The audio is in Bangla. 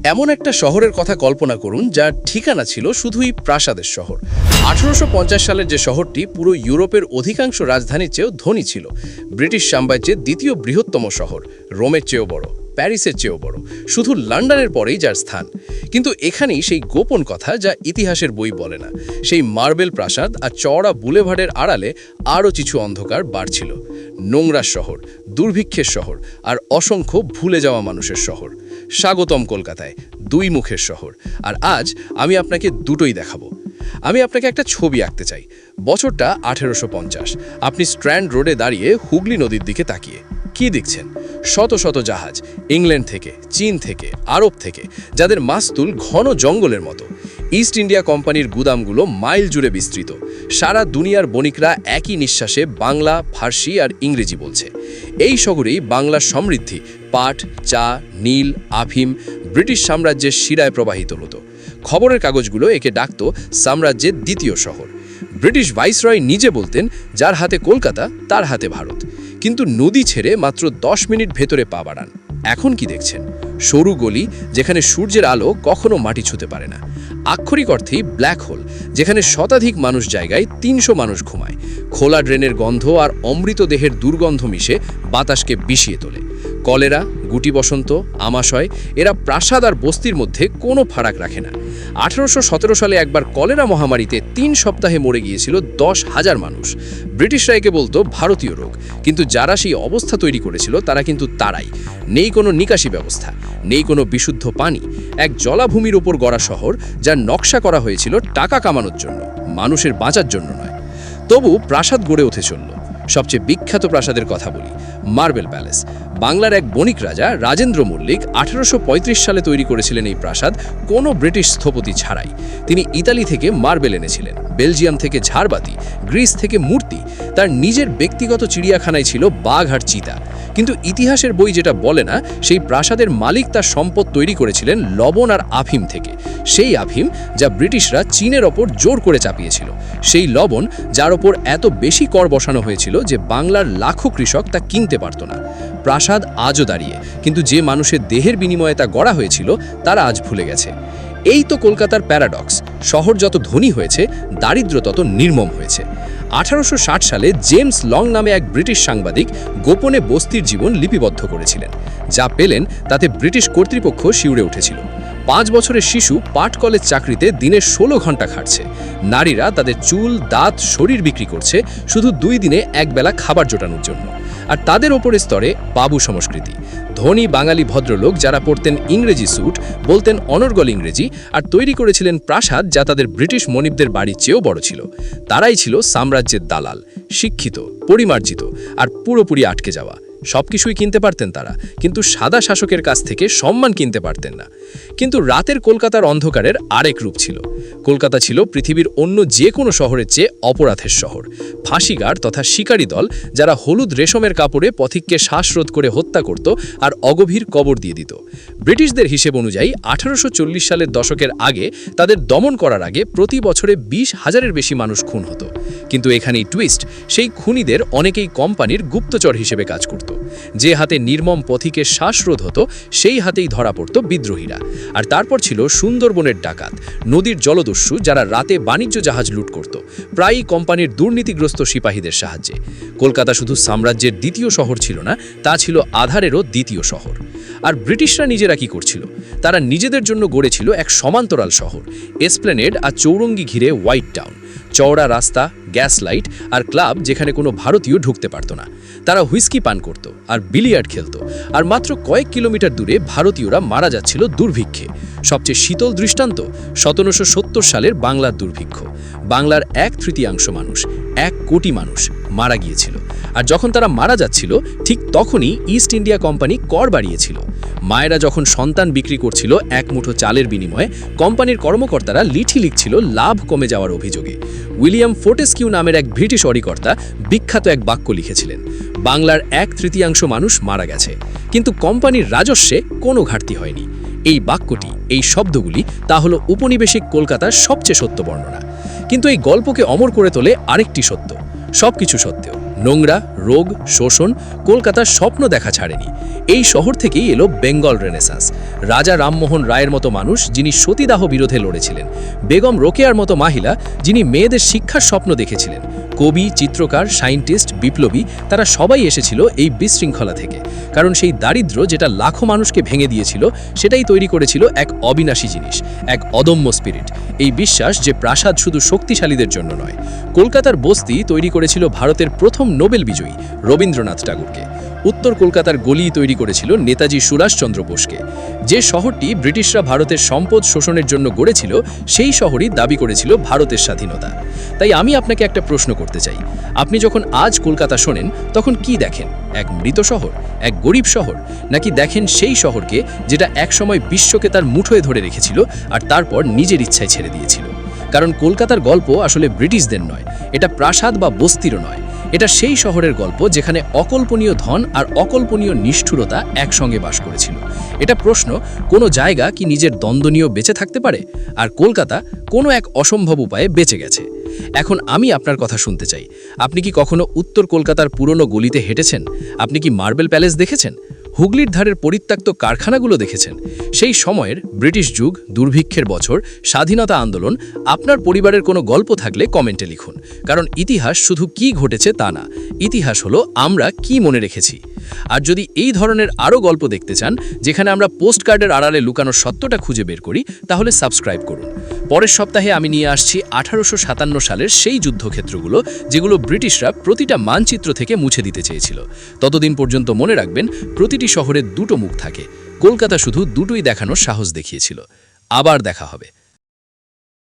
এমন একটা শহরের কথা কল্পনা করুন যার ঠিকানা ছিল শুধুই প্রাসাদের শহর। 1850 সালের যে শহরটি পুরো ইউরোপের অধিকাংশ রাজধানীর চেয়েও ধনী ছিল। ব্রিটিশ সাম্রাজ্যের দ্বিতীয় বৃহত্তম শহর, রোমের চেয়েও বড়, প্যারিসের চেয়েও বড়, শুধু লন্ডনের পরেই যার স্থান। কিন্তু এখানেই সেই গোপন কথা যা ইতিহাসের বই বলে না। সেই মার্বেল প্রাসাদ আর চওড়া বুলেভার্ডের আড়ালে আরও কিছু অন্ধকার বাড়ছিল। নোংরা শহর, দুর্ভিক্ষের শহর, আর অসংখ্য ভুলে যাওয়া মানুষের শহর। স্বাগতম কলকাতায়, দুই মুখের শহর। আর আজ আমি আপনাকে দুটোই দেখাবো। আমি আপনাকে একটা ছবি আঁকতে চাই। বছরটা 1850। আপনি স্ট্র্যান্ড রোডে দাঁড়িয়ে হুগলি নদীর দিকে তাকিয়ে কি দেখছেন? শত শত জাহাজ, ইংল্যান্ড থেকে, চীন থেকে, আরব থেকে, যাদের মাস্তুল ঘন জঙ্গলের মতো। ইস্ট ইন্ডিয়া কোম্পানির গুদামগুলো মাইল জুড়ে বিস্তৃত। সারা দুনিয়ার বণিকরা একই নিঃশ্বাসে বাংলা, ফার্সি আর ইংরেজি বলছে। এই শহরেই বাংলার সমৃদ্ধি পাট, চা, নীল, আফিম ব্রিটিশ সাম্রাজ্যের শিরায় প্রবাহিত হতো। খবরের কাগজগুলো একে ডাকত সাম্রাজ্যের দ্বিতীয় শহর। ব্রিটিশ ভাইসরয় নিজে বলতেন, যার হাতে কলকাতা তার হাতে ভারত। কিন্তু নদী ছেড়ে মাত্র 10 মিনিট ভেতরে পা বাড়ান, এখন কি দেখছেন? সরু গলি যেখানে সূর্যের আলো কখনো মাটি ছুঁতে পারে না। আক্ষরিক অর্থেই ব্ল্যাক হোল, যেখানে শতাধিক মানুষ জায়গায় 300 মানুষ ঘুমায়। খোলা ড্রেনের গন্ধ আর অমৃত দেহের দুর্গন্ধ মিশে বাতাসকে বিষিয়ে তোলে। কলেরা, গুটি বসন্ত, আমাশয়, এরা প্রাসাদ আর বস্তির মধ্যে কোনো ফারাক রাখে না। 1817 সালে একবার কলেরা মহামারীতে 3 সপ্তাহে মরে গিয়েছিল 10,000 মানুষ। ব্রিটিশরা একে বলতো ভারতীয় রোগ, কিন্তু যারা সেই অবস্থা তৈরি করেছিল তারা কিন্তু তারাই। নেই কোনো নিকাশি ব্যবস্থা, নেই কোনো বিশুদ্ধ পানি। এক জলাভূমির ওপর গড়া শহর, যার নকশা করা হয়েছিল টাকা কামানোর জন্য, মানুষের বাঁচার জন্য নয়। তবু প্রাসাদ গড়ে উঠে চলল। সবচেয়ে বিখ্যাত প্রাসাদের কথা বলি, মার্বেল প্যালেস। বাংলার এক বণিক রাজা রাজেন্দ্র মল্লিক 1835 সালে তৈরি করেছিলেন এই প্রাসাদ, কোনো ব্রিটিশ স্থপতি ছাড়াই। তিনি ইতালি থেকে মার্বেল এনেছিলেন, বেলজিয়াম থেকে ঝাড়বাতি, গ্রিস থেকে মূর্তি। তার নিজের ব্যক্তিগত চিড়িয়াখানায় ছিল বাঘ আর চিতা। কিন্তু ইতিহাসের বই যেটা বলে না, সেই প্রাসাদের মালিক তার সম্পদ তৈরি করেছিলেন লবণ আর আফিম থেকে। সেই আফিম যা ব্রিটিশরা চীনের ওপর জোর করে চাপিয়েছিল। সেই লবণ যার ওপর এত বেশি কর বসানো হয়েছিল যে বাংলার লাখো কৃষক তা কিনতে পারত না। প্রাসাদ আজও দাঁড়িয়ে, কিন্তু যে মানুষের দেহের বিনিময়ে তা গড়া হয়েছিল তারা আজ ভুলে গেছে। এই তো কলকাতার প্যারাডক্স। শহর যত ধনী হয়েছে, দারিদ্র তত নির্মম হয়েছে। 1860 সালে জেমস লং নামে এক ব্রিটিশ সাংবাদিক গোপনে বস্তির জীবন লিপিবদ্ধ করেছিলেন। যা পেলেন তাতে ব্রিটিশ কর্তৃপক্ষ শিউরে উঠেছিল। 5 বছরের শিশু পাট কলেজ চাকরিতে দিনে 16 ঘন্টা খাটছে। নারীরা তাদের চুল, দাঁত, শরীর বিক্রি করছে শুধু 2 দিনে একবেলা খাবার জোটানোর জন্য। আর তাদের ওপরের স্তরে বাবু সংস্কৃতি। ধনী বাঙালি ভদ্রলোক যারা পরতেন ইংরেজি স্যুট, বলতেন অনর্গল ইংরেজি, আর তৈরি করেছিলেন প্রাসাদ যা তাদের ব্রিটিশ মনিবদের বাড়ির চেয়েও বড় ছিল। তারাই ছিল সাম্রাজ্যের দালাল, শিক্ষিত, পরিমার্জিত আর পুরোপুরি আটকে যাওয়া। সবকিছুই কিনতে পারতেন তারা, কিন্তু সাদা শাসকের কাছ থেকে সম্মান কিনতে পারতেন না। কিন্তু রাতের কলকাতার অন্ধকারের আরেক রূপ ছিল। কলকাতা ছিল পৃথিবীর অন্য যে কোনো শহরের চেয়ে অপরাধের শহর। ফাঁসিগার তথা শিকারী দল, যারা হলুদ রেশমের কাপড়ে পথিককে শ্বাসরোধ করে হত্যা করত আর অগভীর কবর দিয়ে দিত। ব্রিটিশদের হিসেব অনুযায়ী 1840 সালের দশকের আগে তাদের দমন করার আগে প্রতি বছরে 20,000-এর বেশি মানুষ খুন হতো। কিন্তু এখানেই টুইস্ট, সেই খুনিদের অনেকেই কোম্পানির গুপ্তচর হিসেবে কাজ করত। যে হাতে নির্মম পথিকের শ্বাসরোধ হতো, সেই হাতেই ধরা পড়ত বিদ্রোহীরা। আর তারপর ছিল সুন্দরবনের ডাকাত, নদীর জলদস্যু, যারা রাতে বাণিজ্য জাহাজ লুট করত, প্রায়ই কোম্পানির দুর্নীতিগ্রস্ত সিপাহীদের সাহায্যে। কলকাতা শুধু সাম্রাজ্যের দ্বিতীয় শহর ছিল না, তা ছিল আধারেরও দ্বিতীয় শহর। আর ব্রিটিশরা নিজেরা কি করছিল? তারা নিজেদের জন্য গড়েছিল এক সমান্তরাল শহর, এসপ্লেনেড আর চৌরঙ্গি ঘিরে হোয়াইট টাউন। চওড়া রাস্তা, গ্যাস লাইট আর ক্লাব যেখানে কোনো ভারতীয় ঢুকতে পারত না। তারা হুইস্কি পান করত আর বিলিয়ার্ড খেলত। আর মাত্র কয়েক কিলোমিটার দূরে ভারতীয়রা মারা যাচ্ছিল দুর্ভিক্ষে। সবচেয়ে শীতল দৃষ্টান্ত 1770 সালের বাংলার দুর্ভিক্ষ। বাংলার 1/3 মানুষ, 1 কোটি মানুষ মারা গিয়েছিল। আর যখন তারা মারা যাচ্ছিল, ঠিক তখনই ইস্ট ইন্ডিয়া কোম্পানি কর বাড়িয়েছিল। মায়েরা যখন সন্তান বিক্রি করছিল 1 মুঠো চালের বিনিময়ে, কোম্পানির কর্মকর্তারা লিখি লিখছিল লাভ কমে যাওয়ার অভিযোগে। উইলিয়াম ফোর্টেস্কিউ নামের এক ব্রিটিশ অধিকর্তা বিখ্যাত এক বাক্য লিখেছিলেন, বাংলার 1/3 মানুষ মারা গেছে, কিন্তু কোম্পানির রাজস্বে কোনো ঘাটতি হয়নি। এই বাক্যটি, এই শব্দগুলি, তা হলো উপনিবেশিক কলকাতার সবচেয়ে সত্য বর্ণনা। কিন্তু এই গল্পকে অমর করে তোলে আরেকটি সত্য। সবকিছু সত্ত্বেও নোংরা, রোগ, শোষণ কলকাতার স্বপ্ন দেখা ছাড়েনি। এই শহর থেকেই এলো বেঙ্গল রেনেসাঁস। রাজা রামমোহন রায়ের মতো মানুষ যিনি সতীদাহ বিরোধে লড়েছিলেন, বেগম রোকেয়ার মতো মহিলা যিনি মেয়েদের শিক্ষার স্বপ্ন দেখেছিলেন, কবি, চিত্রকার, সায়েন্টিস্ট, বিপ্লবী, তারা সবাই এসেছিল এই বিশৃঙ্খলা থেকে। কারণ সেই দারিদ্র্য যেটা লাখো মানুষকে ভেঙে দিয়েছিল, সেটাই তৈরি করেছিল এক অবিনাশী জিনিস, এক অদম্য স্পিরিট, এই বিশ্বাস যে প্রাসাদ শুধু শক্তিশালীদের জন্য নয়। কলকাতার বস্তি তৈরি করেছিল ভারতের প্রথম নোবেল বিজয়ী রবীন্দ্রনাথ ঠাকুরকে। উত্তর কলকাতার গলি তৈরি করেছিল নেতাজি সুভাষচন্দ্র বোসকে। যে শহরটি ব্রিটিশরা ভারতের সম্পদ শোষণের জন্য গড়েছিল, সেই শহরই দাবি করেছিল ভারতের স্বাধীনতা। তাই আমি আপনাকে একটা প্রশ্ন করতে চাই, আপনি যখন আজ কলকাতা শোনেন তখন কি দেখেন? এক মৃত শহর, এক গরিব শহর, নাকি দেখেন সেই শহরকে যেটা একসময় বিশ্বকে তার মুঠোয় ধরে রেখেছিল আর তারপর নিজের ইচ্ছায় ছেড়ে দিয়েছিল? কারণ কলকাতার গল্প আসলে ব্রিটিশদের নয়, এটা প্রাসাদ বা বস্তিরও নয়, এটা সেই শহরের গল্প যেখানে অকল্পনীয় ধন আর অকল্পনীয় নিষ্ঠুরতা একসঙ্গে বাস করেছিল। এটা প্রশ্ন, কোনো জায়গা কি নিজের দ্বন্দ্ব নিয়েও বেঁচে থাকতে পারে? আর কলকাতা কোনো এক অসম্ভব উপায়ে বেঁচে গেছে। এখন আমি আপনার কথা শুনতে চাই, আপনি কি কখনো উত্তর কলকাতার পুরনো গলিতে হেঁটেছেন? আপনি কি মার্বেল প্যালেস দেখেছেন? হুগলির ধারের পরিত্যক্ত কারখানাগুলো দেখেছেন? সেই সময়ের ব্রিটিশ যুগ, দুর্ভিক্ষের বছর, স্বাধীনতা আন্দোলন, আপনার পরিবারের কোনো গল্প থাকলে কমেন্টে লিখুন। কারণ ইতিহাস শুধু কি ঘটেছে তা না, ইতিহাস হলো আমরা কি মনে রেখেছি। আর যদি এই ধরনের আরও গল্প দেখতে চান, যেখানে আমরা পোস্টকার্ডের আড়ালে লুকানো সত্যটা খুঁজে বের করি, তাহলে সাবস্ক্রাইব করুন। পরের সপ্তাহে আমি নিয়ে আসছি 1857 সালের সেই যুদ্ধক্ষেত্রগুলো যেগুলো ব্রিটিশরা প্রতিটা মানচিত্র থেকে মুছে দিতে চেয়েছিল। ততদিন পর্যন্ত মনে রাখবেন, প্রতিটি শহরের দুটো মুখ থাকে। কলকাতা শুধু দুটোই দেখানোর সাহস দেখিয়েছিল। আবার দেখা হবে।